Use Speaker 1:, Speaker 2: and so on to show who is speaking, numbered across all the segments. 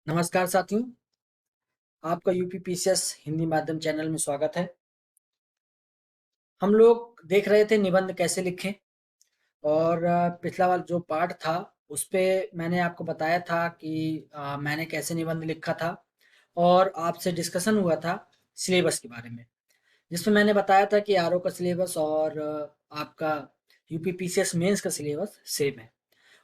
Speaker 1: नमस्कार साथियों, आपका यूपी पीसीएस हिंदी माध्यम चैनल में स्वागत है। हम लोग देख रहे थे निबंध कैसे लिखें और पिछला वाला जो पार्ट था उस पे मैंने आपको बताया था कि मैंने कैसे निबंध लिखा था और आपसे डिस्कशन हुआ था सिलेबस के बारे में, जिसमें मैंने बताया था कि आरओ का सिलेबस और आपका यूपी पीसीएस मेंस का सिलेबस सेम है।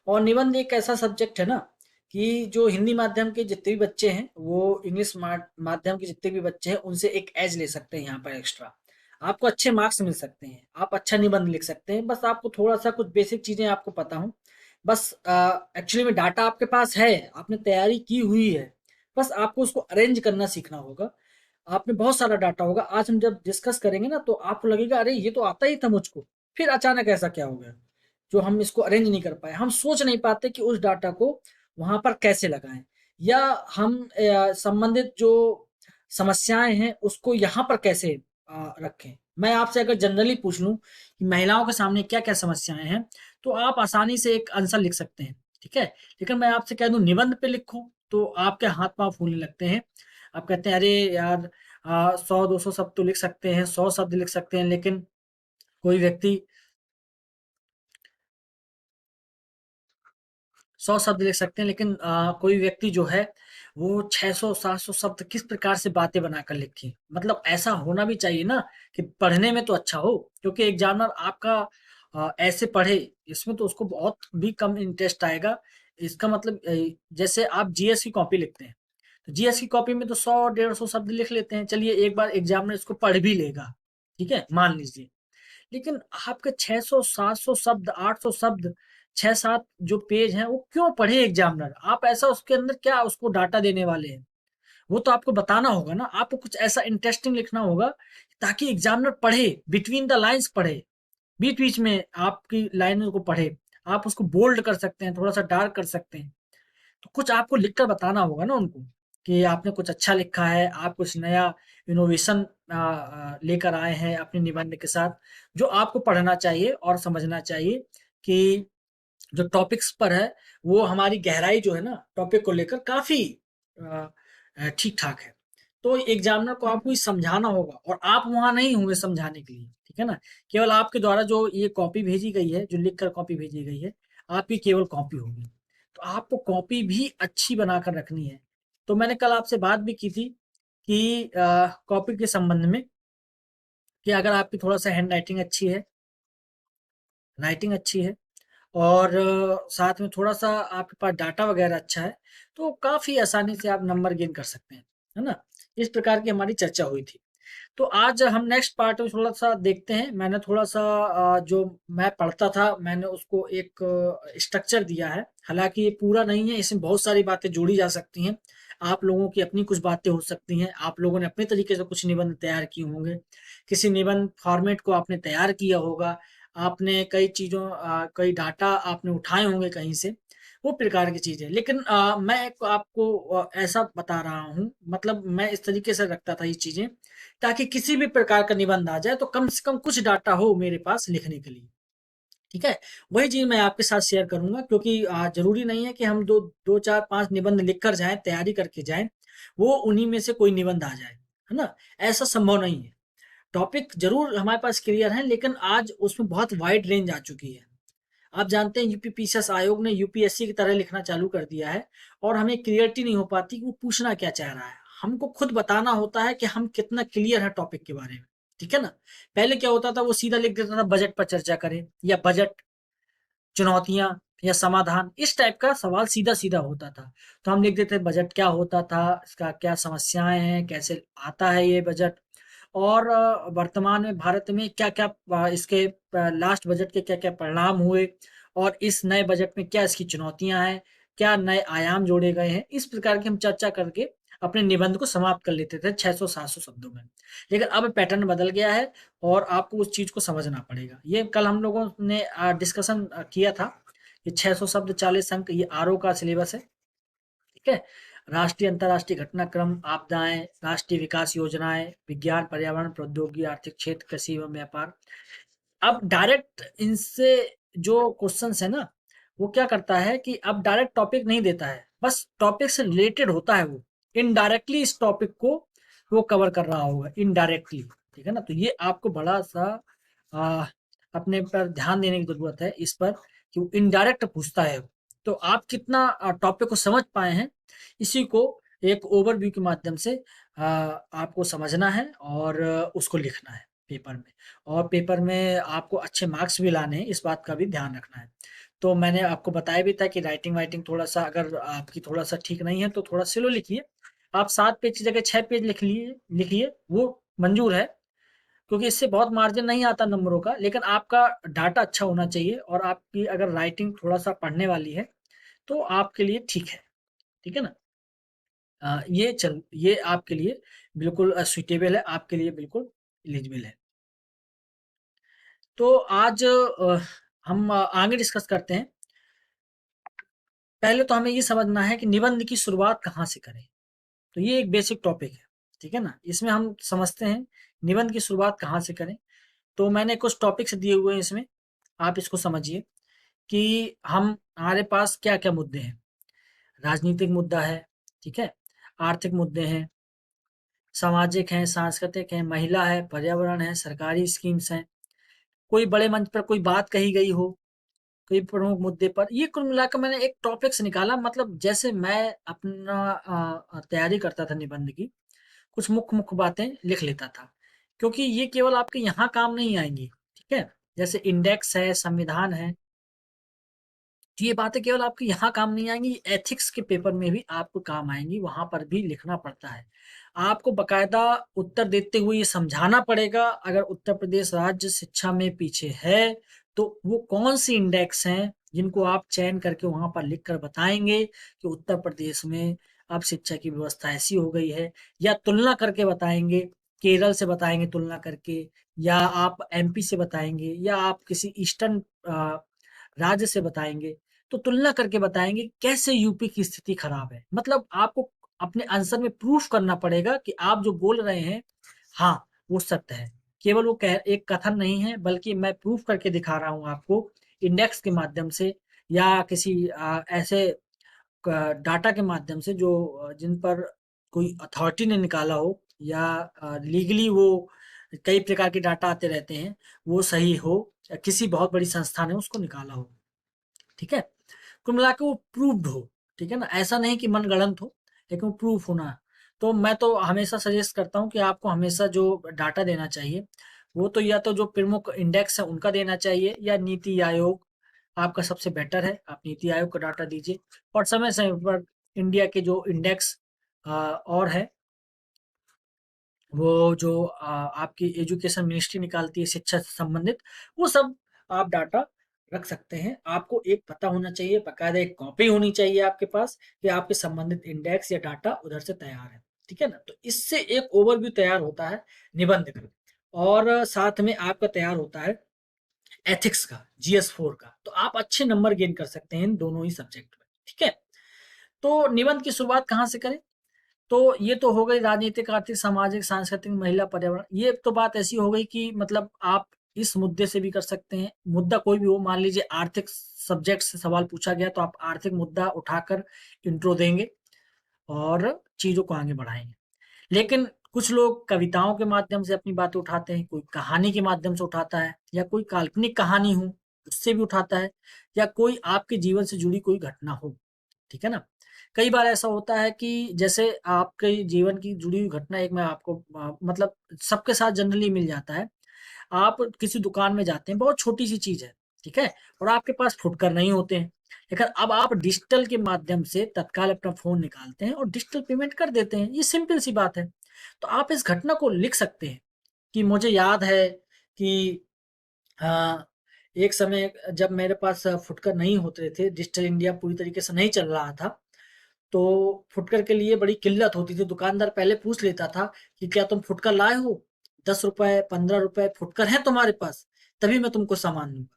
Speaker 1: और निबंध एक ऐसा सब्जेक्ट है ना कि जो हिंदी माध्यम के जितने भी बच्चे हैं वो इंग्लिश माध्यम के जितने भी बच्चे हैं उनसे एक एज ले सकते हैं। यहाँ पर एक्स्ट्रा आपको अच्छे मार्क्स मिल सकते हैं, आप अच्छा निबंध लिख सकते हैं। बस आपको थोड़ा सा कुछ बेसिक चीजें आपको पता हो। बस एक्चुअली में डाटा आपके पास है, आपने तैयारी की हुई है, बस आपको उसको अरेंज करना सीखना होगा। आपने बहुत सारा डाटा होगा, आज हम जब डिस्कस करेंगे ना तो आपको लगेगा अरे ये तो आता ही था मुझको, फिर अचानक ऐसा क्या हो गया जो हम इसको अरेंज नहीं कर पाए। हम सोच नहीं पाते कि उस डाटा को वहां पर कैसे लगाएं, या हम संबंधित जो समस्याएं हैं उसको यहाँ पर कैसे रखें। मैं आपसे अगर जनरली पूछ लूं कि महिलाओं के सामने क्या क्या समस्याएं हैं तो आप आसानी से एक आंसर लिख सकते हैं, ठीक है। लेकिन मैं आपसे कह दूं निबंध पे लिखो तो आपके हाथ पांव फूलने लगते हैं। आप कहते हैं अरे यार 100-200 शब्द तो लिख सकते हैं, 100 शब्द लिख सकते हैं, लेकिन कोई व्यक्ति 100 शब्द लिख सकते हैं, लेकिन कोई व्यक्ति जो है वो 600-700 शब्द किस प्रकार से बातें बनाकर लिखे। मतलब ऐसा होना भी चाहिए ना कि पढ़ने में तो अच्छा हो, क्योंकि एग्जामिनर आपका ऐसे पढ़े इसमें तो उसको बहुत भी कम इंटरेस्ट आएगा। इसका मतलब जैसे आप जीएस की कॉपी लिखते हैं तो जीएस की कॉपी में तो 100-150 शब्द लिख लेते हैं, चलिए एक बार एग्जामिनर इसको पढ़ भी लेगा, ठीक है, मान लीजिए। लेकिन आपके 600-700 शब्द, 800 शब्द, 6-7 जो पेज हैं वो क्यों पढ़े एग्जामिनर? आप ऐसा उसके अंदर क्या उसको डाटा देने वाले हैं? वो तो आपको बताना होगा ना, आपको कुछ ऐसा इंटरेस्टिंग लिखना होगा ताकि एग्जामिनर पढ़े, बिटवीन द लाइंस पढ़े, बीच बीच में आपकी लाइनों को पढ़े। आप उसको बोल्ड कर सकते हैं, थोड़ा सा डार्क कर सकते हैं। तो कुछ आपको लिखकर बताना होगा ना उनको कि आपने कुछ अच्छा लिखा है, आप कुछ नया इनोवेशन लेकर आए हैं अपने निबंध के साथ, जो आपको पढ़ना चाहिए और समझना चाहिए कि जो टॉपिक्स पर है वो हमारी गहराई जो है ना टॉपिक को लेकर काफी ठीक ठाक है। तो एग्जामिनर को आपको ये समझाना होगा और आप वहां नहीं होंगे समझाने के लिए, ठीक है ना। केवल आपके द्वारा जो ये कॉपी भेजी गई है, जो लिख कर कॉपी भेजी गई है, आपकी केवल कॉपी होगी। तो आपको कॉपी भी अच्छी बनाकर रखनी है। तो मैंने कल आपसे बात भी की थी कि कॉपी के संबंध में कि अगर आपकी थोड़ा सा हैंड राइटिंग अच्छी है, राइटिंग अच्छी है और साथ में थोड़ा-सा आपके पास डाटा वगैरह अच्छा है, तो काफ़ी आसानी से आप नंबर गेन कर सकते हैं, है ना? इस प्रकार की हमारी चर्चा हुई थी। तो आज हम नेक्स्ट पार्ट में थोड़ा-सा देखते हैं। मैंने थोड़ा-सा जो मैं पढ़ता था, मैंने उसको एक स्ट्रक्चर दिया है। हालाँकि ये पूरा नहीं है, इसमें बहुत सारी बातें जोड़ी जा सकती हैं। आप लोगों की अपनी कुछ बातें हो सकती हैं, आप लोगों ने अपने तरीके से कुछ निबंध तैयार किए होंगे, किसी निबंध फॉर्मेट को आपने तैयार किया होगा, आपने कई चीज़ों कई डाटा आपने उठाए होंगे कहीं से, वो प्रकार की चीज़ें। लेकिन मैं एक आपको ऐसा बता रहा हूँ, मतलब मैं इस तरीके से रखता था ये चीज़ें ताकि किसी भी प्रकार का निबंध आ जाए तो कम से कम कुछ डाटा हो मेरे पास लिखने के लिए, ठीक है। वही चीज मैं आपके साथ शेयर करूंगा, क्योंकि जरूरी नहीं है कि हम दो दो चार पांच निबंध लिख कर जाएं, तैयारी करके जाएं, वो उन्हीं में से कोई निबंध आ जाए, है ना। ऐसा संभव नहीं है। टॉपिक जरूर हमारे पास क्लियर है, लेकिन आज उसमें बहुत वाइड रेंज आ चुकी है। आप जानते हैं यूपी पीसीएस आयोग ने यूपीएससी की तरह लिखना चालू कर दिया है और हमें क्लियरिटी नहीं हो पाती कि वो पूछना क्या चाह रहा है। हमको खुद बताना होता है कि हम कितना क्लियर है टॉपिक के बारे में, ठीक है ना। पहले क्या होता था, वो सीधा लिख देता था बजट पर चर्चा करें, या बजट, चुनौतियां या समाधान, इस टाइप का सवाल सीधा सीधा होता था। तो हम लिख देते बजट क्या होता था, इसका क्या समस्याएं हैं, कैसे आता है ये बजट, और वर्तमान में भारत में क्या क्या इसके लास्ट बजट के क्या क्या परिणाम हुए, और इस नए बजट में क्या इसकी चुनौतियां हैं, क्या नए आयाम जोड़े गए हैं। इस प्रकार की हम चर्चा करके अपने निबंध को समाप्त कर लेते थे 600-700 शब्दों में। लेकिन अब पैटर्न बदल गया है और आपको उस चीज को समझना पड़ेगा। ये कल हम लोगों ने डिस्कशन किया था कि 600 शब्द 40 अंक ये आरओ का सिलेबस है, ठीक है। राष्ट्रीय अंतर्राष्ट्रीय घटनाक्रम, आपदाएं, राष्ट्रीय विकास योजनाएं, विज्ञान, पर्यावरण, प्रौद्योगिकी, आर्थिक क्षेत्र, कृषि एवं व्यापार। अब डायरेक्ट इनसे जो क्वेश्चंस है ना, वो क्या करता है कि अब डायरेक्ट टॉपिक नहीं देता है, बस टॉपिक से रिलेटेड होता है, वो इनडायरेक्टली इस टॉपिक को वो कवर कर रहा होगा इनडायरेक्टली, ठीक है ना। तो ये आपको बड़ा सा आ, अपने पर ध्यान देने की जरूरत है इस पर, कि वो इनडायरेक्ट पूछता है। तो आप कितना टॉपिक को समझ पाए हैं, इसी को एक ओवरव्यू के माध्यम से आपको समझना है और उसको लिखना है पेपर में। और पेपर में आपको अच्छे मार्क्स भी लाने हैं, इस बात का भी ध्यान रखना है। तो मैंने आपको बताया भी था कि राइटिंग वाइटिंग थोड़ा सा अगर आपकी थोड़ा सा ठीक नहीं है तो थोड़ा स्लो लिखिए। आप 7 पेज की जगह 6 पेज लिखिए, वो मंजूर है, क्योंकि इससे बहुत मार्जिन नहीं आता नंबरों का, लेकिन आपका डाटा अच्छा होना चाहिए और आपकी अगर राइटिंग थोड़ा सा पढ़ने वाली है तो आपके लिए ठीक है, ठीक है ना। ये आपके लिए बिल्कुल सुइटेबल है, आपके लिए बिल्कुल एलिजिबल है। तो आज हम आगे डिस्कस करते हैं। पहले तो हमें ये समझना है कि निबंध की शुरुआत कहाँ से करें। तो ये एक बेसिक टॉपिक है, ठीक है ना। इसमें हम समझते हैं निबंध की शुरुआत कहाँ से करें। तो मैंने कुछ टॉपिक्स दिए हुए हैं इसमें, आप इसको समझिए कि हम हमारे पास क्या क्या मुद्दे हैं। राजनीतिक मुद्दा है, ठीक है, आर्थिक मुद्दे हैं, सामाजिक हैं, सांस्कृतिक हैं, महिला है, पर्यावरण है, सरकारी स्कीम्स हैं, कोई बड़े मंच पर कोई बात कही गई हो, कोई प्रमुख मुद्दे पर। ये कुल मिलाकर मैंने एक टॉपिक्स निकाला, मतलब जैसे मैं अपना तैयारी करता था निबंध की, कुछ मुख्य मुख्य बातें लिख लेता था, क्योंकि ये केवल आपके यहाँ काम नहीं आएंगी, ठीक है। जैसे इंडेक्स है, संविधान है, तो ये बातें केवल आपके यहाँ काम नहीं आएंगी, एथिक्स के पेपर में भी आपको काम आएंगी, वहां पर भी लिखना पड़ता है। आपको बकायदा उत्तर देते हुए ये समझाना पड़ेगा, अगर उत्तर प्रदेश राज्य शिक्षा में पीछे है तो वो कौन सी इंडेक्स हैं जिनको आप चयन करके वहां पर लिख कर बताएंगे कि उत्तर प्रदेश में अब शिक्षा की व्यवस्था ऐसी हो गई है, या तुलना करके बताएंगे, केरल से बताएंगे तुलना करके, या आप एमपी से बताएंगे, या आप किसी ईस्टर्न राज्य से बताएंगे। तो तुलना करके बताएंगे कैसे यूपी की स्थिति खराब है। मतलब आपको अपने आंसर में प्रूफ करना पड़ेगा कि आप जो बोल रहे हैं, हाँ, वो सत्य है। केवल वो एक कथन नहीं है, बल्कि मैं प्रूफ करके दिखा रहा हूँ आपको, इंडेक्स के माध्यम से, या किसी ऐसे डाटा के माध्यम से जो जिन पर कोई अथॉरिटी ने निकाला हो, या लीगली वो कई प्रकार के डाटा आते रहते हैं, वो सही हो, या किसी बहुत बड़ी संस्था ने उसको निकाला हो, ठीक है। कुल मिला के वो प्रूव्ड हो, ठीक है ना। ऐसा नहीं कि मनगढ़ंत हो, लेकिन वो प्रूफ होना। तो मैं तो हमेशा सजेस्ट करता हूँ कि आपको हमेशा जो डाटा देना चाहिए, वो तो या तो जो प्रमुख इंडेक्स है उनका देना चाहिए, या नीति आयोग आपका सबसे बेटर है, आप नीति आयोग का डाटा दीजिए। और समय समय पर इंडिया के जो इंडेक्स और है, वो जो आपकी एजुकेशन मिनिस्ट्री निकालती है शिक्षा से संबंधित, वो सब आप डाटा रख सकते हैं। आपको एक पता होना चाहिए, बकायदा एक कॉपी होनी चाहिए आपके पास, कि आपके संबंधित इंडेक्स या डाटा उधर से तैयार है, ठीक है ना। तो इससे एक ओवरव्यू तैयार होता है निबंध का, और साथ में आपका तैयार होता है एथिक्स का, GS4 का। तो आप अच्छे नंबर गेन कर सकते हैं इन दोनों ही सब्जेक्ट में, ठीक है। तो निबंध की शुरुआत कहाँ से करें। तो ये तो हो गई राजनीतिक, आर्थिक, सामाजिक, सांस्कृतिक, महिला, पर्यावरण। ये तो बात ऐसी हो गई कि मतलब आप इस मुद्दे से भी कर सकते हैं, मुद्दा कोई भी हो। मान लीजिए आर्थिक सब्जेक्ट से सवाल पूछा गया, तो आप आर्थिक मुद्दा उठाकर इंट्रो देंगे और चीजों को आगे बढ़ाएंगे। लेकिन कुछ लोग कविताओं के माध्यम से अपनी बातें उठाते हैं, कोई कहानी के माध्यम से उठाता है, या कोई काल्पनिक कहानी हो उससे भी उठाता है, या कोई आपके जीवन से जुड़ी कोई घटना हो, ठीक है ना। कई बार ऐसा होता है कि जैसे आपके जीवन की जुड़ी हुई घटना, एक मैं आपको मतलब सबके साथ जनरली मिल जाता है। आप किसी दुकान में जाते हैं, बहुत छोटी सी चीज है, ठीक है, और आपके पास फुटकर नहीं होते हैं, लेकिन अब आप डिजिटल के माध्यम से तत्काल अपना फोन निकालते हैं और डिजिटल पेमेंट कर देते हैं। ये सिंपल सी बात है। तो आप इस घटना को लिख सकते हैं कि मुझे याद है कि हाँ, एक समय जब मेरे पास फुटकर नहीं होते थे, डिजिटल इंडिया पूरी तरीके से नहीं चल रहा था, तो फुटकर के लिए बड़ी किल्लत होती थी। दुकानदार पहले पूछ लेता था कि क्या तुम फुटकर लाए हो, 10 रुपए 15 रुपए फुटकर है तुम्हारे पास, तभी मैं तुमको सामान दूंगा,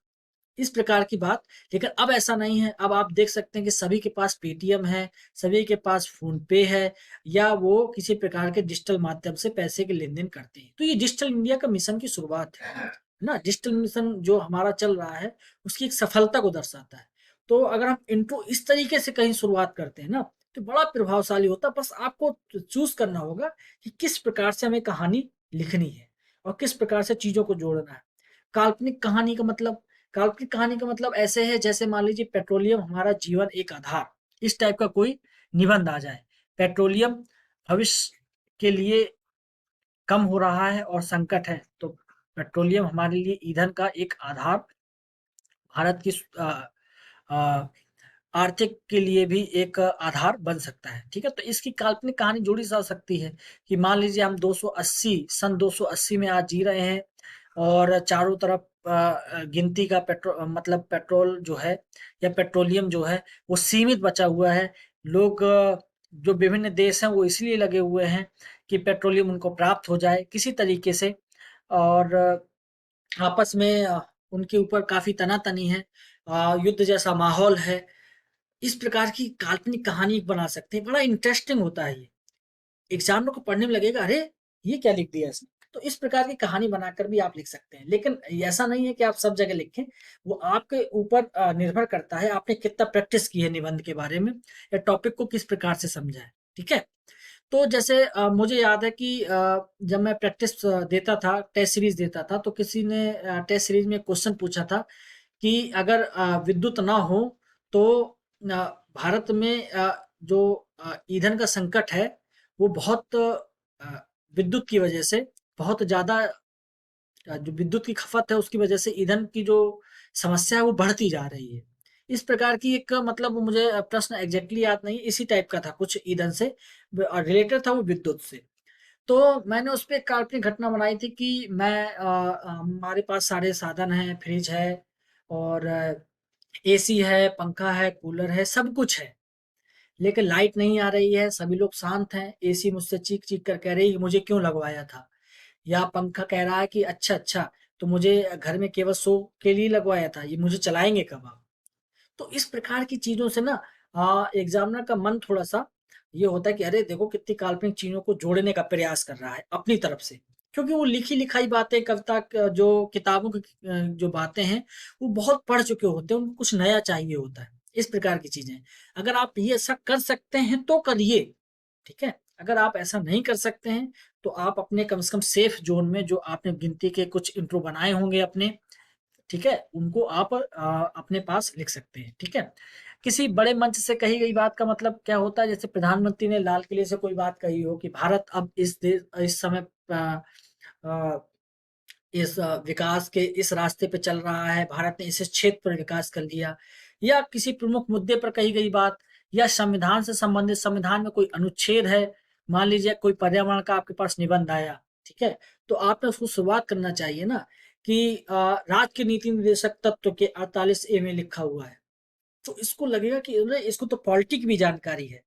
Speaker 1: इस प्रकार की बात। लेकिन अब ऐसा नहीं है। अब आप देख सकते हैं कि सभी के पास पेटीएम है, सभी के पास फोन पे है, या वो किसी प्रकार के डिजिटल माध्यम से पैसे के लेन देन करते हैं। तो ये डिजिटल इंडिया का मिशन की शुरुआत है ना। डिजिटल मिशन जो हमारा चल रहा है, उसकी एक सफलता को दर्शाता है। तो अगर हम इंट्रो इस तरीके से कहीं शुरुआत करते हैं ना, तो बड़ा प्रभावशाली होता है। बस आपको चूज़ करना होगा कि किस प्रकार से हमें कहानी लिखनी है और किस प्रकार से चीज़ों को जोड़ना है। काल्पनिक कहानी का मतलब, काल्पनिक कहानी का मतलब ऐसे है जैसे मान लीजिए पेट्रोलियम हमारा जीवन एक आधार, इस टाइप का कोई निबंध आ जाए। पेट्रोलियम भविष्य के लिए कम हो रहा है और संकट है, तो पेट्रोलियम हमारे लिए ईंधन का एक आधार, भारत की अ, आर्थिक के लिए भी एक आधार बन सकता है। ठीक है, तो इसकी काल्पनिक कहानी जोड़ी जा सकती है कि मान लीजिए हम 280 सन 280 में आज जी रहे हैं और चारों तरफ गिनती का मतलब पेट्रोल जो है या पेट्रोलियम जो है वो सीमित बचा हुआ है। लोग जो विभिन्न देश हैं वो इसलिए लगे हुए हैं कि पेट्रोलियम उनको प्राप्त हो जाए किसी तरीके से, और आपस में उनके ऊपर काफ़ी तना-तनी है, युद्ध जैसा माहौल है। इस प्रकार की काल्पनिक कहानी बना सकते हैं, बड़ा इंटरेस्टिंग होता है ये। एग्ज़ामिनर को पढ़ने में लगेगा, अरे! ये क्या लिख दिया इसने? तो इस प्रकार की कहानी बनाकर भी आप लिख सकते हैं। लेकिन ऐसा नहीं है कि आप सब जगह लिखें, वो आपके ऊपर निर्भर करता है, आपने कितना प्रैक्टिस की है निबंध के बारे में या टॉपिक को किस प्रकार से समझा है, ठीक है? तो जैसे मुझे याद है कि जब मैं प्रैक्टिस देता था, टेस्ट सीरीज़ देता था, तो किसी ने टेस्ट सीरीज़ में क्वेश्चन पूछा था कि अगर विद्युत ना हो तो भारत में जो ईंधन का संकट है वो बहुत विद्युत की वजह से बहुत ज़्यादा, जो विद्युत की खपत है उसकी वजह से ईंधन की जो समस्या है वो बढ़ती जा रही है। इस प्रकार की एक मतलब मुझे प्रश्न एग्जैक्टली याद नहीं, इसी टाइप का था कुछ ईंधन से रिलेटेड था वो विद्युत से। तो मैंने उस पे एक काल्पनिक घटना बनाई थी कि मैं हमारे पास सारे साधन हैं, फ्रिज है और एसी है, पंखा है, कूलर है, सब कुछ है। लेकिन लाइट नहीं आ रही है, सभी लोग शांत हैं। एसी मुझसे चीख-चीख कर कह रही है मुझे क्यों लगवाया था? या पंखा कह रहा है कि अच्छा, अच्छा तो मुझे घर में केवल शो के लिए लगवाया था, ये मुझे चलाएँगे कब आप? तो इस प्रकार की चीज़ों से ना एग्ज़ामिनर का मन थोड़ा-सा ये होता है कि अरे देखो कितनी काल्पनिक चीज़ों को जोड़ने का प्रयास कर रहा है अपनी तरफ से। क्योंकि वो लिखी-लिखाई बातें कविता क जो किताबों की जो बातें हैं, वो बहुत पढ़ चुके होते हैं, उनको कुछ नया चाहिए होता है। इस प्रकार की चीज़ें। अगर आप ये ऐसा कर सकते हैं तो करिए, ठीक है? अगर आप ऐसा नहीं कर सकते हैं, तो आप अपने कम से कम सेफ ज़ोन में जो आपने गिनती के कुछ इंट्रो बनाए होंगे अपने, ठीक है? उनको आप अपने पास लिख सकते हैं, ठीक है? किसी बड़े मंच से कही गई बात का मतलब क्या होता है? जैसे प्रधानमंत्री ने लाल किले से कोई बात कही हो कि भारत अब इस समय अ, इस विकास के इस रास्ते पे चल रहा है, भारत ने इस क्षेत्र पर विकास कर लिया, या किसी प्रमुख मुद्दे पर कही गई बात, या संविधान से संबंधित संविधान में कोई अनुच्छेद है, मान लीजिए कोई पर्यावरण का आपके पास निबंध आया, ठीक है? तो आपने उसको शुरुआत करना चाहिए ना कि राज्य के नीति निर्देशक तत्व के 48 ए में लिखा हुआ है। तो इसको लगेगा कि अरे इसको तो पॉलिटी की भी जानकारी है,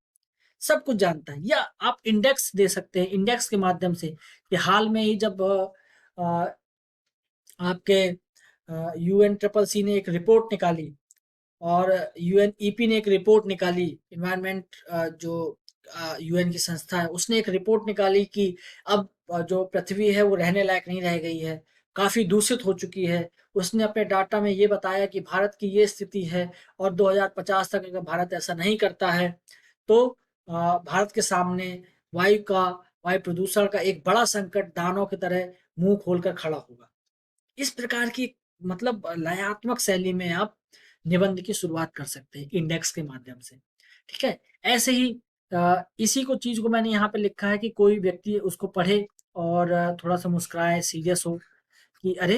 Speaker 1: सब कुछ जानता है। या आप इंडेक्स दे सकते हैं, इंडेक्स के माध्यम से कि हाल में ही जब आपके यूएन ट्रिपल सी ने एक रिपोर्ट निकाली और यूएनईपी ने एक रिपोर्ट निकाली, इन्वायरमेंट जो यूएन की संस्था है उसने एक रिपोर्ट निकाली कि अब जो पृथ्वी है वो रहने लायक नहीं रह गई है, काफी दूषित हो चुकी है। उसने अपने डाटा में ये बताया कि भारत की ये स्थिति है और 2050 तक अगर भारत ऐसा नहीं करता है तो भारत के सामने वायु प्रदूषण का एक बड़ा संकट दानव की तरह मुंह खोलकर खड़ा होगा। इस प्रकार की मतलब लयात्मक शैली में आप निबंध की शुरुआत कर सकते हैं इंडेक्स के माध्यम से, ठीक है? ऐसे ही इसी को चीज़ को मैंने यहाँ पे लिखा है कि कोई व्यक्ति उसको पढ़े और थोड़ा-सा मुस्कुराए, सीरियस हो कि अरे!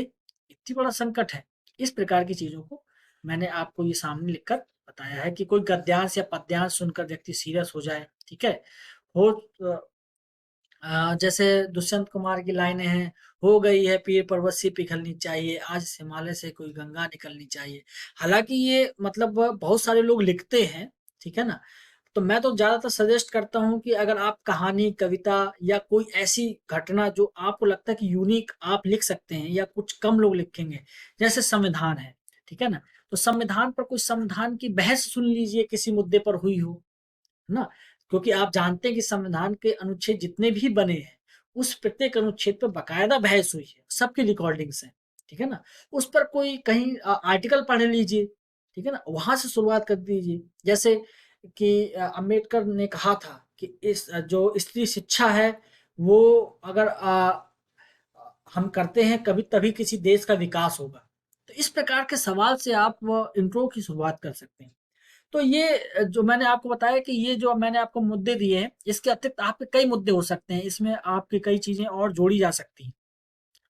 Speaker 1: इतनी बड़ा संकट है। इस प्रकार की चीज़ों को मैंने आपको ये सामने लिखकर बताया है कि कोई गद्यांश या पद्यांश सुनकर व्यक्ति सीरियस हो जाए, ठीक है? हो अ जैसे दुष्यंत कुमार की लाइनें हैं, हो गई है पीर पर्वत सी पिघलनी चाहिए, आज इस हिमालय से कोई गंगा निकलनी चाहिए। हालाँकि ये मतलब बहुत सारे लोग लिखते हैं, ठीक है ना? तो मैं तो ज़्यादातर सजेस्ट करता हूँ कि अगर आप कहानी, कविता या कोई ऐसी घटना जो आपको लगता है कि यूनिक आप लिख सकते हैं या कुछ कम लोग लिखेंगे, जैसे संविधान है, ठीक है ना? तो संविधान पर कोई संविधान की बहस सुन लीजिए किसी मुद्दे पर हुई हो, है ना? क्योंकि आप जानते हैं कि संविधान के अनुच्छेद जितने भी बने हैं, उस प्रत्येक अनुच्छेद पर बाकायदा बहस हुई है, सबकी रिकॉर्डिंग्स हैं, ठीक है ना? उस पर कोई कहीं आर्टिकल पढ़ लीजिए, ठीक है ना? वहाँ से शुरुआत कर दीजिए। जैसे कि अम्बेडकर ने कहा था कि इस जो स्त्री शिक्षा है वो अगर हम करते हैं कभी तभी किसी देश का विकास होगा। तो इस प्रकार के सवाल से आप इंट्रो की शुरुआत कर सकते हैं। तो ये जो मैंने आपको बताया कि ये जो मैंने आपको मुद्दे दिए हैं, इसके अतिरिक्त आपके कई मुद्दे हो सकते हैं, इसमें आपकी कई चीजें और जोड़ी जा सकती हैं।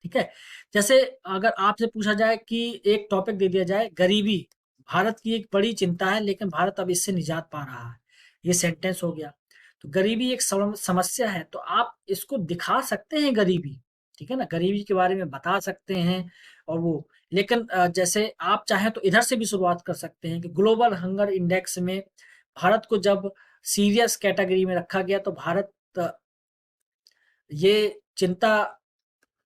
Speaker 1: ठीक है? जैसे अगर आपसे पूछा जाए कि एक टॉपिक दे दिया जाए, गरीबी भारत की एक बड़ी चिंता है लेकिन भारत अब इससे निजात पा रहा है। ये सेंटेंस हो गया। तो गरीबी एक समस्या है, तो आप इसको दिखा सकते हैं गरीबी, ठीक है ना? गरीबी के बारे में बता सकते हैं और वो लेकिन जैसे आप चाहें तो इधर से भी शुरुआत कर सकते हैं कि ग्लोबल हंगर इंडेक्स में भारत को जब सीरियस कैटेगरी में रखा गया तो अ, ये चिंता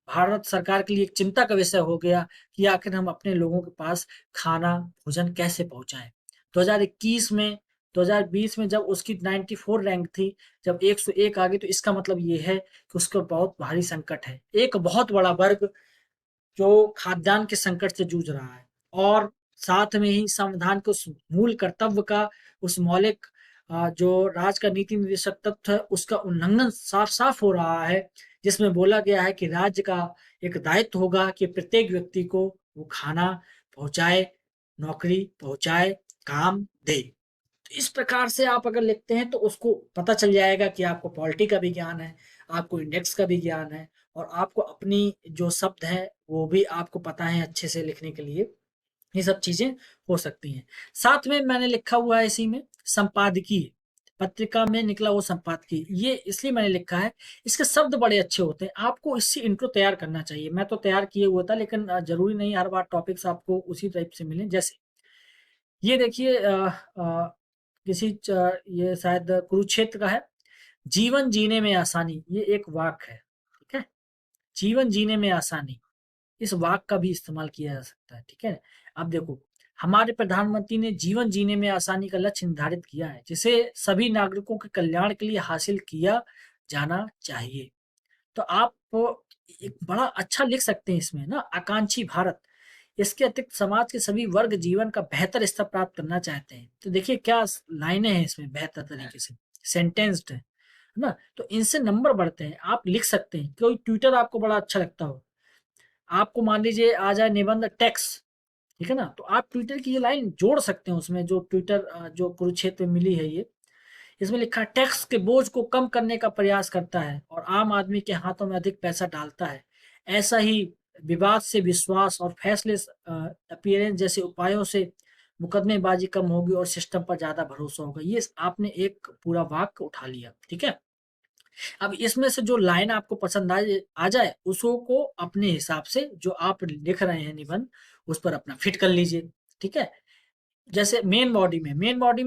Speaker 1: भारत सरकार के लिए एक चिंता का विषय हो गया कि आखिर हम अपने लोगों के पास खाना, भोजन कैसे पहुँचाएँ? 2021 में 2020 में जब उसकी 94 रैंक थी, जब 101 आ गई तो इसका मतलब ये है कि उसको बहुत भारी संकट है। एक बहुत बड़ा वर्ग जो खाद्यान्न के संकट से जूझ रहा है और साथ में ही संविधान के उस मूल कर्तव्य का, उस मौलिक जो राज्य का नीति निर्देशक तत्व है, उसका उल्लंघन साफ-साफ हो रहा है, जिसमें बोला गया है कि राज्य का एक दायित्व होगा कि प्रत्येक व्यक्ति को वो खाना पहुँचाए, नौकरी पहुँचाए, काम दे। तो इस प्रकार से आप अगर लिखते हैं तो उसको पता चल जाएगा कि आपको पॉलिटी का भी ज्ञान है, आपको इंडेक्स का भी ज्ञान है और आपको अपनी जो शब्द हैं वो भी आपको पता है अच्छे से लिखने के लिए। ये सब चीजें हो सकती हैं। साथ में मैंने लिखा हुआ है इसी में संपादकीय, पत्रिका में निकला वो संपादकीय, ये इसलिए मैंने लिखा है, इसके शब्द बड़े अच्छे होते हैं, आपको इससे इंट्रो तैयार करना चाहिए। मैं तो तैयार किए हुआ था लेकिन जरूरी नहीं हर बार टॉपिक्स आपको उसी टाइप से मिले। जैसे ये देखिए ये शायद कुरुक्षेत्र का है, जीवन जीने में आसानी, ये एक वाक्य है, ठीक है? जीवन जीने में आसानी, इस वाक्य का भी इस्तेमाल किया जा सकता है, ठीक है? अब देखो, हमारे प्रधानमंत्री ने जीवन जीने में आसानी का लक्ष्य निर्धारित किया है, जिसे सभी नागरिकों के कल्याण के लिए हासिल किया जाना चाहिए। तो आप एक बड़ा अच्छा लिख सकते हैं इसमें ना, आकांक्षी भारत। इसके अतिरिक्त समाज के सभी वर्ग जीवन का बेहतर स्तर प्राप्त करना चाहते हैं। तो देखिए क्या लाइनें हैं इसमें बेहतर तरीके से सेंटेंस्ड है ना? तो इनसे नंबर बढ़ते हैं, आप लिख सकते हैं। कोई ट्विटर आपको बड़ा अच्छा लगता हो, आपको मान लीजिए आ जाए निबंध टैक्स, ठीक है ना? तो आप ट्विटर की ये लाइन जोड़ सकते हैं उसमें, जो ट्विटर जो कुरुक्षेत्र में मिली है ये, इसमें लिखा है टैक्स के बोझ को कम करने का प्रयास करता है और आम आदमी के हाथों में अधिक पैसा डालता है। ऐसा ही विवाद से विश्वास और फैसले अपीयरेंस जैसे उपायों से मुकदमेबाजी कम होगी और सिस्टम पर ज्यादा भरोसा होगा। ये आपने एक पूरा वाक्य उठा लिया, ठीक है? अब इसमें से जो लाइन आपको पसंद आ जाए उसको अपने हिसाब से जो आप लिख रहे हैं निबंध उस पर अपना फिट कर लीजिए, ठीक है? जैसे मेन बॉडी में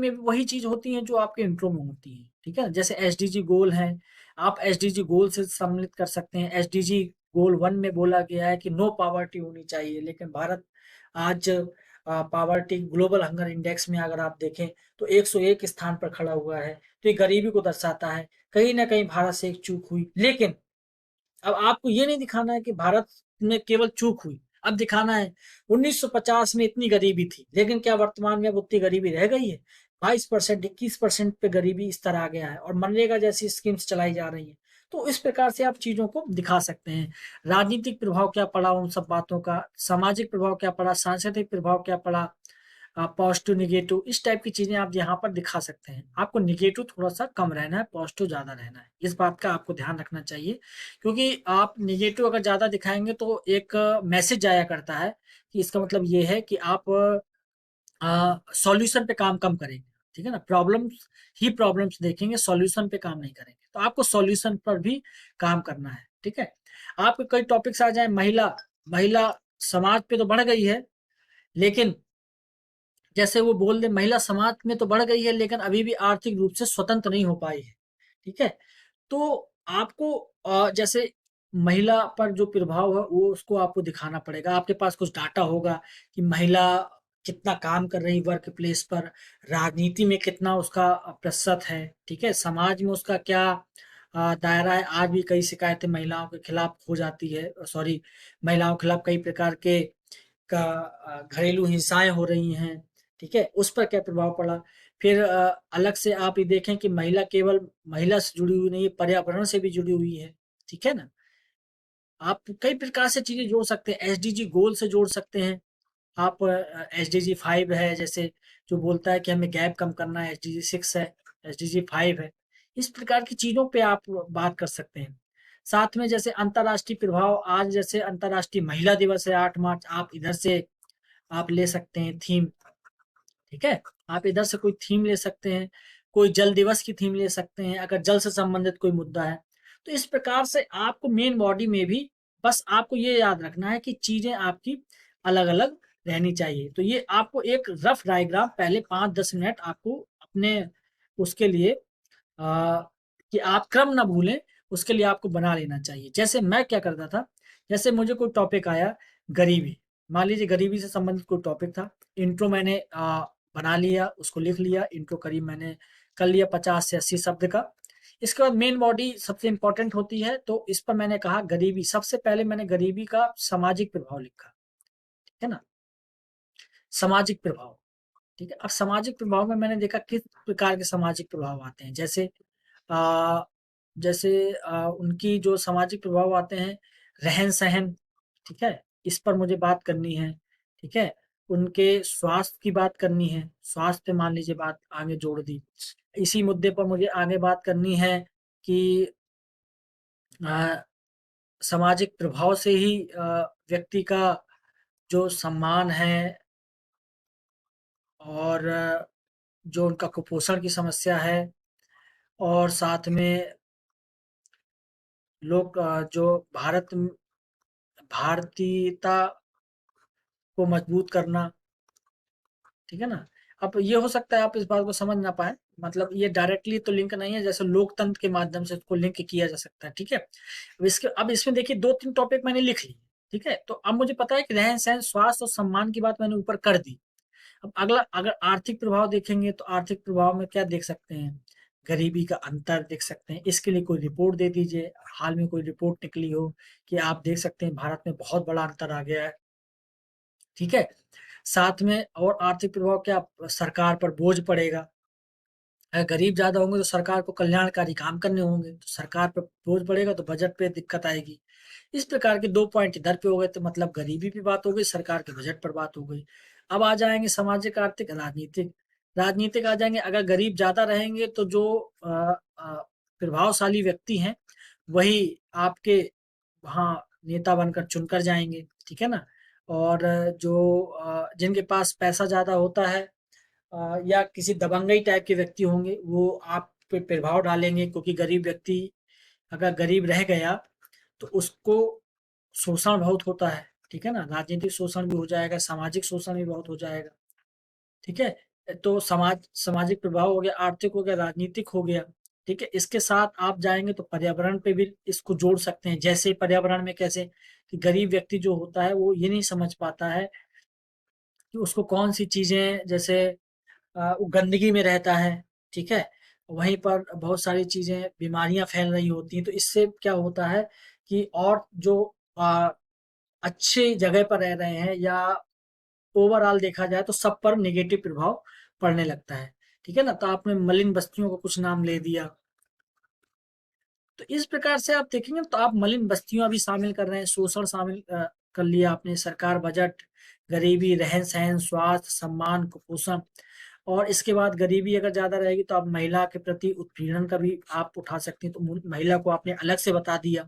Speaker 1: भी वही चीज होती है जो आपके इंट्रो में होती है, ठीक है? जैसे एसडीजी गोल है, आप एसडीजी गोल से सम्मिलित कर सकते हैं। एसडीजी गोल 1 में बोला गया है कि नो पॉवर्टी होनी चाहिए, लेकिन भारत आज पॉवर्टी ग्लोबल हंगर इंडेक्स में अगर आप देखें तो 101 स्थान पर खड़ा हुआ है। तो ये गरीबी को दर्शाता है। कहीं ना कहीं भारत से एक चूक हुई, लेकिन अब आपको ये नहीं दिखाना है कि भारत में केवल चूक हुई, अब दिखाना है 1950 में इतनी गरीबी थी लेकिन क्या वर्तमान में अब उतनी गरीबी रह गई है? 22%, 21% पे गरीबी इस तरह आ गया है और मनरेगा जैसी स्कीम्स चलाई जा रही हैं। तो इस प्रकार से आप चीजों को दिखा सकते हैं। राजनीतिक प्रभाव क्या पड़ा उन सब बातों का, सामाजिक प्रभाव क्या पड़ा, सांस्कृतिक प्रभाव क्या पड़ा, पॉजिटिव निगेटिव, इस टाइप की चीजें आप यहाँ पर दिखा सकते हैं। आपको निगेटिव थोड़ा सा कम रहना है, पॉजिटिव ज्यादा रहना है, इस बात का आपको ध्यान रखना चाहिए। क्योंकि आप निगेटिव अगर ज्यादा दिखाएंगे तो एक मैसेज आया करता है कि इसका मतलब ये है कि आप सॉल्यूशन पे काम कम करेंगे, ठीक है ना? प्रॉब्लम्स देखेंगे, सॉल्यूशन पे काम नहीं करेंगे। तो आपको सॉल्यूशन पर भी काम करना है, ठीक है? आपके कई टॉपिक्स आ जाए, महिला महिला समाज पे तो बढ़ गई है, लेकिन जैसे वो बोल दे महिला समाज में तो बढ़ गई है लेकिन अभी भी आर्थिक रूप से स्वतंत्र नहीं हो पाई है, ठीक है? तो आपको जैसे महिला पर जो प्रभाव है वो उसको आपको दिखाना पड़ेगा। आपके पास कुछ डाटा होगा कि महिला कितना काम कर रही वर्क प्लेस पर, राजनीति में कितना उसका प्रतिशत है, ठीक है? समाज में उसका क्या दायरा है। आज भी कई शिकायतें महिलाओं के खिलाफ हो जाती है, सॉरी, महिलाओं के खिलाफ कई प्रकार के घरेलू हिंसाएं हो रही हैं, ठीक है? उस पर क्या प्रभाव पड़ा? फिर अलग से आप ये देखें कि महिला केवल महिला से जुड़ी हुई नहीं है, पर्यावरण से भी जुड़ी हुई है, ठीक है ना। आप कई प्रकार से चीजें जोड़ सकते हैं, एसडीजी गोल से जोड़ सकते हैं। आप एसडीजी 5 है, जैसे जो बोलता है कि हमें गैप कम करना है, एसडीजी 6 है, एसडीजी 5 है। इस प्रकार की चीजों पे आप बात कर सकते हैं। साथ में जैसे अंतर्राष्ट्रीय प्रभाव, आज जैसे अंतर्राष्ट्रीय महिला दिवस है 8 मार्च, आप इधर से आप ले सकते हैं थीम, ठीक है। आप इधर से कोई थीम ले सकते हैं, कोई जल दिवस की थीम ले सकते हैं अगर जल से संबंधित कोई मुद्दा है। तो इस प्रकार से आपको मेन बॉडी में भी बस आपको ये याद रखना है कि चीजें आपकी अलग अलग रहनी चाहिए। तो ये आपको एक रफ डायग्राम पहले 5-10 मिनट आपको अपने उसके लिए कि आप क्रम ना भूलें, उसके लिए आपको बना लेना चाहिए। जैसे मैं क्या करता था, जैसे मुझे कोई टॉपिक आया गरीबी, मान लीजिए गरीबी से संबंधित कोई टॉपिक था, इंट्रो मैंने बना लिया, उसको लिख लिया, इंट्रो करीब मैंने कर लिया 50 से 80 शब्द का। इसके बाद मेन बॉडी सबसे इंपॉर्टेंट होती है, तो इस पर मैंने कहा गरीबी, सबसे पहले मैंने गरीबी का सामाजिक प्रभाव लिखा, ठीक है ना, सामाजिक प्रभाव, ठीक है। अब सामाजिक प्रभाव में मैंने देखा किस प्रकार के सामाजिक प्रभाव आते हैं, जैसे आ, उनकी जो सामाजिक प्रभाव आते हैं, रहन सहन, ठीक है, इस पर मुझे बात करनी है, ठीक है। उनके स्वास्थ्य की बात करनी है, स्वास्थ्य पे मान लीजिए बात आगे जोड़ दी। इसी मुद्दे पर मुझे आगे बात करनी है कि आ, सामाजिक प्रभाव से ही व्यक्ति का जो सम्मान है, और जो उनका कुपोषण की समस्या है, और साथ में लोग जो भारतीयता को मजबूत करना, ठीक है ना। अब ये हो सकता है आप इस बात को समझ ना पाए, मतलब ये डायरेक्टली तो लिंक नहीं है, जैसे लोकतंत्र के माध्यम से इसको लिंक किया जा सकता है, ठीक है। अब इसमें देखिए 2-3 टॉपिक मैंने लिख ली, ठीक है। तो अब मुझे पता है कि रहन सहन, स्वास्थ्य और सम्मान की बात मैंने ऊपर कर दी। अब अगला, अगर आर्थिक प्रभाव देखेंगे तो आर्थिक प्रभाव में क्या देख सकते हैं, गरीबी का अंतर देख सकते हैं। इसके लिए कोई रिपोर्ट दे दीजिए, हाल में कोई रिपोर्ट निकली हो कि आप देख सकते हैं भारत में बहुत बड़ा अंतर आ गया है, ठीक है। साथ में और आर्थिक प्रभाव क्या, सरकार पर बोझ पड़ेगा, अगर गरीब ज्यादा होंगे तो सरकार को कल्याणकारी काम करने होंगे, तो सरकार पर बोझ पड़ेगा तो बजट पे दिक्कत आएगी। इस प्रकार के 2 पॉइंट इधर पे हो गए, तो मतलब गरीबी पे बात हो गई, सरकार के बजट पर बात हो गई। अब आ जाएंगे सामाजिक, आर्थिक, राजनीतिक। राजनीतिक आ जाएंगे, अगर गरीब ज्यादा रहेंगे तो जो अ, अ, प्रभावशाली व्यक्ति हैं वही आपके वहाँ नेता बनकर चुनकर जाएंगे, ठीक है ना। और जो जिनके पास पैसा ज्यादा होता है, या किसी दबंगई टाइप के व्यक्ति होंगे, वो आप पे प्रभाव डालेंगे, क्योंकि गरीब व्यक्ति अगर गरीब रह गया तो उसको शोषण बहुत होता है, ठीक है ना, राजनीतिक शोषण भी हो जाएगा, सामाजिक शोषण भी बहुत हो जाएगा, ठीक है। तो सामाजिक प्रभाव हो गया, आर्थिक हो गया, राजनीतिक हो गया, ठीक है। इसके साथ आप जाएंगे तो पर्यावरण पे भी इसको जोड़ सकते हैं, जैसे पर्यावरण में कैसे, कि गरीब व्यक्ति जो होता है वो ये नहीं समझ पाता है कि उसको कौन सी चीजें, जैसे वो गंदगी में रहता है, ठीक है, वहीं पर बहुत सारी चीजें, बीमारियां फैल रही होती हैं, तो इससे क्या होता है कि और जो अच्छे जगह पर रह रहे हैं, या ओवरऑल देखा जाए तो सब पर नेगेटिव प्रभाव पड़ने लगता है, ठीक है ना। तो आपने मलिन बस्तियों को कुछ नाम ले दिया, तो इस प्रकार से आप देखेंगे तो आप मलिन बस्तियां भी शामिल कर रहे हैं, शोषण शामिल कर लिया आपने, सरकार बजट, गरीबी, रहन सहन, स्वास्थ्य, सम्मान, कुपोषण। और इसके बाद गरीबी अगर ज्यादा रहेगी तो आप महिला के प्रति उत्पीड़न का भी आप उठा सकते हैं, तो महिला को आपने अलग से बता दिया।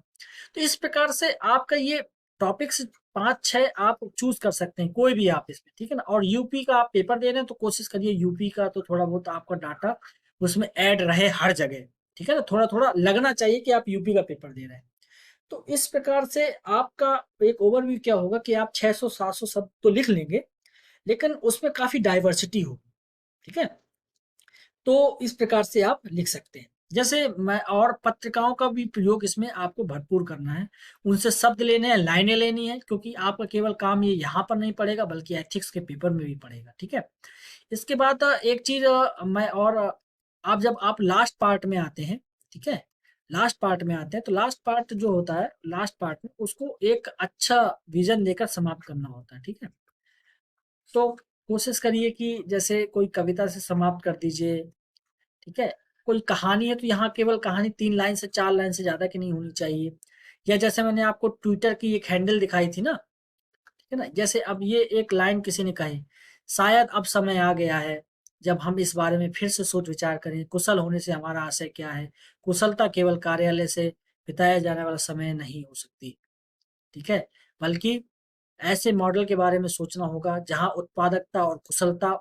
Speaker 1: तो इस प्रकार से आपका ये टॉपिक्स 5-6 आप चूज कर सकते हैं, कोई भी आप इसमें, ठीक है ना। और यूपी का आप पेपर दे रहे हैं तो कोशिश करिए यूपी का तो थोड़ा बहुत आपका डाटा उसमें ऐड रहे हर जगह, ठीक है ना, थोड़ा थोड़ा लगना चाहिए कि आप यूपी का पेपर दे रहे हैं। तो इस प्रकार से आपका एक ओवरव्यू क्या होगा कि आप 600-700 शब्द तो लिख लेंगे, लेकिन उसमें काफी डाइवर्सिटी होगी, ठीक है। तो इस प्रकार से आप लिख सकते हैं। जैसे मैं, और पत्रिकाओं का भी प्रयोग इसमें आपको भरपूर करना है, उनसे शब्द लेने हैं, लाइनें लेनी है, क्योंकि आपका केवल काम ये यहाँ पर नहीं पड़ेगा बल्कि एथिक्स के पेपर में भी पड़ेगा, ठीक है। इसके बाद एक चीज मैं और आप जब आप लास्ट पार्ट में आते हैं, ठीक है, लास्ट पार्ट में आते हैं, तो लास्ट पार्ट जो होता है, लास्ट पार्ट में उसको एक अच्छा विजन देकर समाप्त करना होता है, ठीक है। तो कोशिश करिए कि जैसे कोई कविता से समाप्त कर दीजिए, ठीक है? कोई कहानी है तो यहाँ केवल कहानी 3 लाइन से 4 लाइन से ज़्यादा की नहीं होनी चाहिए। या जैसे मैंने आपको ट्विटर की एक हैंडल दिखाई थी ना, ठीक है ना? जैसे अब ये एक लाइन किसी ने कही, शायद अब समय आ गया है जब हम इस बारे में फिर से सोच विचार करें, कुशल होने से हमारा आशय क्या है? कुशलता केवल कार्यालय से बिताया जाने वाला समय नहीं हो सकती, ठीक है? बल्कि ऐसे मॉडल के बारे में सोचना होगा जहाँ उत्पादकता और कुशलता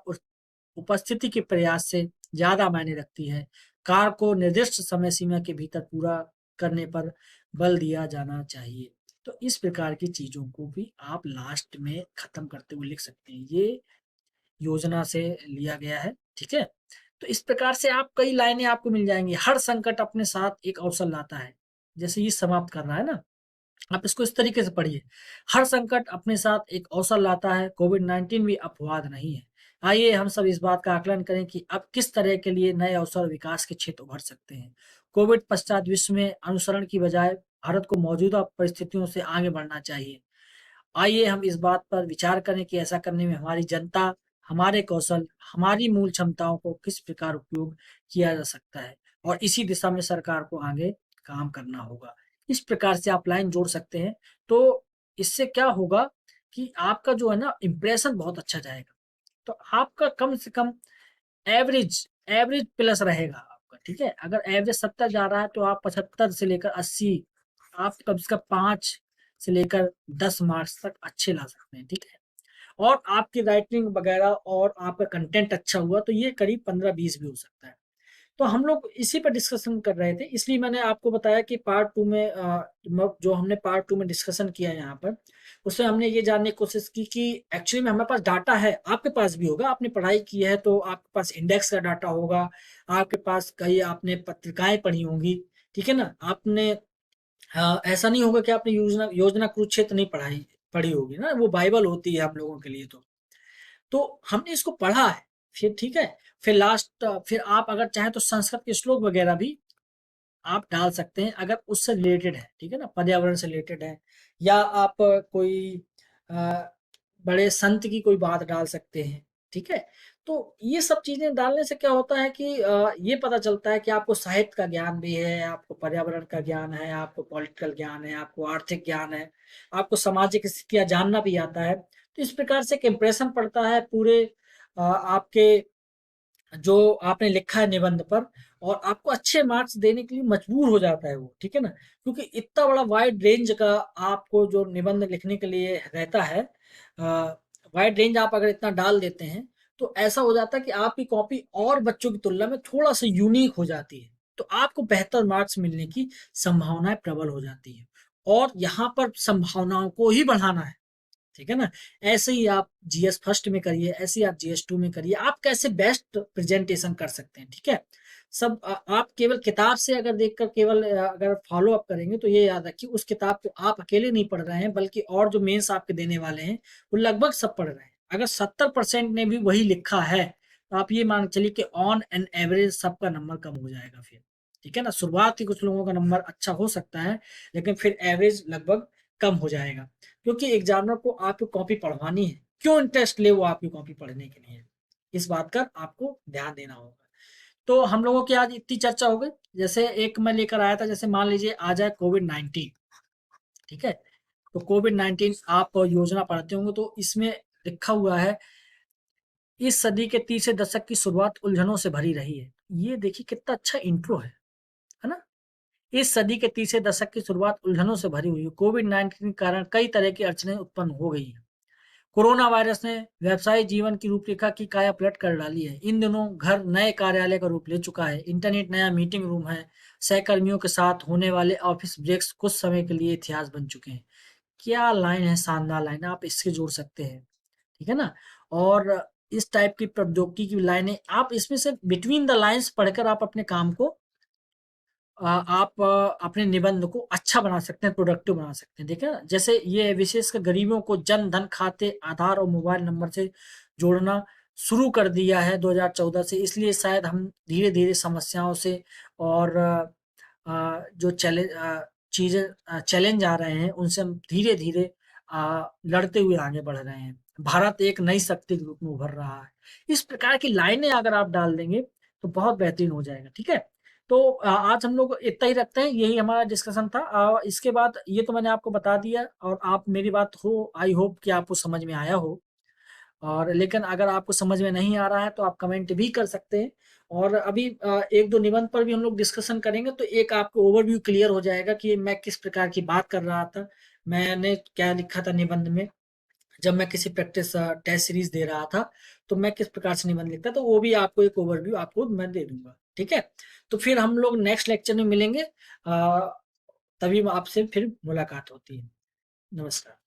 Speaker 1: उपस्थिति के प्रयास से ज़्यादा मायने रखती है। कार्य को निर्दिष्ट समय सीमा के भीतर पूरा करने पर बल दिया जाना चाहिए। तो इस प्रकार की चीज़ों को भी आप लास्ट में ख़त्म करते हुए लिख सकते हैं। ये योजना से लिया गया है, ठीक है? तो इस प्रकार से आप कई लाइनें आपको मिल जाएँगी। हर संकट अपने साथ एक अवसर लाता है। जैसे ये समाप्त कर रहा है ना, आप इसको इस तरीके से पढ़िए। हर संकट अपने साथ एक अवसर लाता है, कोविड-19 भी अपवाद नहीं है। आइए हम सब इस बात का आकलन करें कि अब किस तरह के लिए नए अवसर और विकास के क्षेत्र उभर सकते हैं। कोविड पश्चात विश्व में अनुसरण की बजाय भारत को मौजूदा परिस्थितियों से आगे बढ़ना चाहिए। आइए हम इस बात पर विचार करें कि ऐसा करने में हमारी जनता, हमारे कौशल, हमारी मूल क्षमताओं को किस प्रकार उपयोग किया जा सकता है और इसी दिशा में सरकार को आगे काम करना होगा। इस प्रकार से आप लाइन जोड़ सकते हैं, तो इससे क्या होगा कि आपका जो है ना इम्प्रेशन बहुत अच्छा जाएगा। तो आपका कम से कम एवरेज एवरेज प्लस रहेगा आपका, ठीक है? अगर एवरेज 70 जा रहा है तो आप 75 से लेकर 80, आप कम से कम 5 से लेकर 10 मार्क्स तक अच्छे ला सकते हैं, ठीक है? और आपकी राइटिंग वगैरह और आपका कंटेंट अच्छा हुआ तो ये करीब 15-20 भी हो सकता है। तो हम लोग इसी पर डिस्कशन कर रहे थे, इसलिए मैंने आपको बताया कि पार्ट 2 में जो हमने पार्ट 2 में डिस्कशन किया यहाँ पर, उसमें हमने ये जानने की कोशिश की कि एक्चुअली में हमारे पास डाटा है, आपके पास भी होगा, आपने पढ़ाई की है तो आपके पास इंडेक्स का डाटा होगा, आपके पास कई आपने पत्रिकाएं पढ़ी होंगी, ठीक है ना? आपने ऐसा नहीं होगा कि आपने योजना योजना कुरुक्षेत्र नहीं पढ़ी होगी ना, वो बाइबल होती है हम लोगों के लिए तो हमने इसको पढ़ा है, फिर ठीक है, फिर आप अगर चाहें तो संस्कृत के श्लोक वगैरह भी आप डाल सकते हैं अगर उससे रिलेटेड है, ठीक है ना, पर्यावरण से रिलेटेड है, या आप कोई अ, बड़े संत की कोई बात डाल सकते हैं, ठीक है। तो ये सब चीजें डालने से क्या होता है कि ये पता चलता है कि आपको साहित्य का ज्ञान भी है, आपको पर्यावरण का ज्ञान है, आपको पॉलिटिकल ज्ञान है, आपको आर्थिक ज्ञान है, आपको सामाजिक स्थितियां जानना भी आता है। तो इस प्रकार से एक इम्प्रेशन पड़ता है पूरे आपके जो आपने लिखा है निबंध पर, और आपको अच्छे मार्क्स देने के लिए मजबूर हो जाता है वो, ठीक है ना, क्योंकि इतना बड़ा वाइड रेंज का आपको जो निबंध लिखने के लिए रहता है, वाइड रेंज आप अगर इतना डाल देते हैं तो ऐसा हो जाता है कि आपकी कॉपी और बच्चों की तुलना में थोड़ा सा यूनिक हो जाती है, तो आपको बेहतर मार्क्स मिलने की संभावनाएं प्रबल हो जाती है, और यहाँ पर संभावनाओं को ही बढ़ाना है, ठीक है ना। ऐसे ही आप जीएस फर्स्ट में करिए, ऐसे ही आप जीएस टू में करिए, आप कैसे बेस्ट प्रेजेंटेशन कर सकते हैं, ठीक है। सब आप केवल किताब से अगर देखकर केवल अगर फॉलो अप करेंगे तो ये याद रखिए उस किताब को आप अकेले नहीं पढ़ रहे हैं, बल्कि और जो मेंस आपके देने वाले हैं वो लगभग सब पढ़ रहे हैं। अगर 70% ने भी वही लिखा है तो आप ये मान के चलिए कि ऑन एन एवरेज सबका नंबर कम हो जाएगा फिर, ठीक है ना। शुरुआत ही कुछ लोगों का नंबर अच्छा हो सकता है, लेकिन फिर एवरेज लगभग कम हो जाएगा, क्योंकि एग्जामिनर को आपकी कॉपी पढ़वानी है, क्यों इंटरेस्ट ले वो आपकी कॉपी पढ़ने के लिए, इस बात का आपको ध्यान देना होगा। तो हम लोगों की आज इतनी चर्चा हो गई। जैसे एक मैं लेकर आया था, जैसे मान लीजिए आ जाए कोविड-19, ठीक है, तो कोविड-19 आप योजना पढ़ते होंगे तो इसमें लिखा हुआ है, इस सदी के तीसरे दशक की शुरुआत उलझनों से भरी रही है। ये देखिए कितना अच्छा इंट्रो है ना। इस सदी के तीसरे दशक की शुरुआत उलझनों से भरी हुई है। कोविड-19 के कारण कई तरह की अड़चनें उत्पन्न हो गई हैं। कोरोना वायरस ने व्यवसायिक जीवन की रूपरेखा की काया पलट कर डाली है। इन दिनों घर नए कार्यालय का रूप ले चुका है। इंटरनेट नया मीटिंग रूम है। सहकर्मियों के साथ होने वाले ऑफिस ब्रेक्स कुछ समय के लिए इतिहास बन चुके हैं। क्या लाइन है, शानदार लाइन है, आप इससे जोड़ सकते हैं, ठीक है ना। और इस टाइप की प्रौद्योगिकी की लाइनें आप इसमें से बिटवीन द लाइन्स पढ़कर आप अपने काम को आप अपने निबंध को अच्छा बना सकते हैं, प्रोडक्टिव बना सकते हैं। देखिए ना, जैसे ये विशेषकर गरीबों को जन धन खाते, आधार और मोबाइल नंबर से जोड़ना शुरू कर दिया है 2014 से, इसलिए शायद हम धीरे-धीरे समस्याओं से और जो चैलेंज आ रहे हैं उनसे हम धीरे-धीरे लड़ते हुए आगे बढ़ रहे हैं। भारत एक नई शक्ति के रूप में उभर रहा है। इस प्रकार की लाइनें अगर आप डाल देंगे तो बहुत बेहतरीन हो जाएगा, ठीक है? तो आज हम लोग इतना ही रखते हैं, यही हमारा डिस्कशन था। इसके बाद ये तो मैंने आपको बता दिया और आप मेरी बात हो आई होप कि आपको समझ में आया हो। और लेकिन अगर आपको समझ में नहीं आ रहा है तो आप कमेंट भी कर सकते हैं। और अभी एक दो निबंध पर भी हम लोग डिस्कशन करेंगे तो एक आपको ओवरव्यू क्लियर हो जाएगा कि मैं किस प्रकार की बात कर रहा था, मैंने क्या लिखा था निबंध में। जब मैं किसी प्रैक्टिस टेस्ट सीरीज दे रहा था तो मैं किस प्रकार से निबंध लिखता, तो वो भी आपको एक ओवरव्यू आपको मैं दे दूंगा, ठीक है? तो फिर हम लोग नेक्स्ट लेक्चर में मिलेंगे। तभी आपसे फिर मुलाकात होती है। नमस्कार।